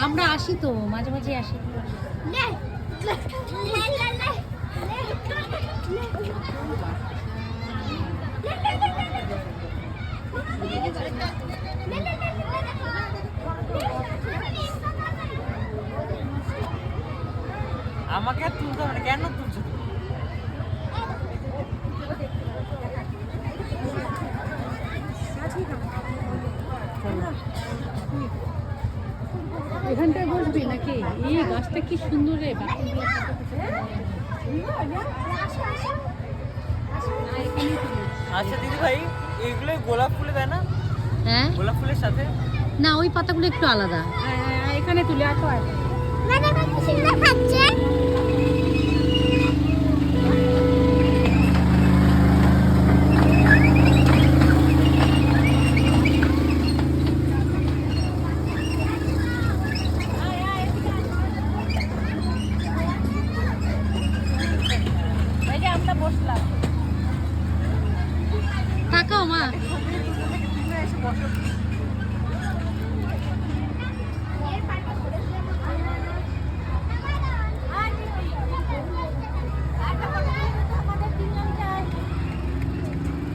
আমরা আসি তো, মাঝে মাঝে আসি। আমাকে তুলতে হবে না, কেন তুলছো? এখানটায় বসবি নাকি? এই গাছটা কি সুন্দর রে। আচ্ছা দিদি ভাই, এগুলো গোলাপ ফুলে দেয় না? হ্যাঁ, গোলাপ ফুলের সাথে না ওই পাতাগুলো একটু আলাদা। এখানে তুলে আসো। এই যে আমরা বসলাম। তাকাও মা। এসে বসো।